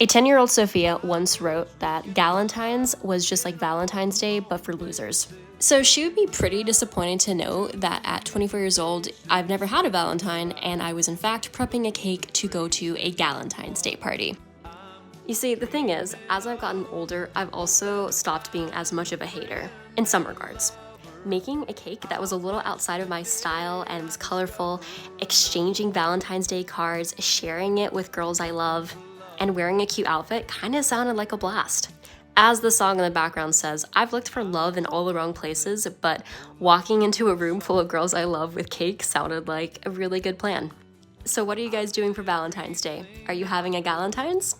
A 10-year-old Sophia once wrote that Galentines was just like Valentine's Day, but for losers. So she would be pretty disappointed to know that at 24 years old, I've never had a Valentine, and I was in fact prepping a cake to go to a Galentine's Day party. You see, the thing is, as I've gotten older, I've also stopped being as much of a hater, in some regards. Making a cake that was a little outside of my style and was colorful, exchanging Valentine's Day cards, sharing it with girls I love, and wearing a cute outfit kind of sounded like a blast. As the song in the background says, I've looked for love in all the wrong places, but walking into a room full of girls I love with cake sounded like a really good plan. So what are you guys doing for Valentine's Day? Are you having a Galentine's?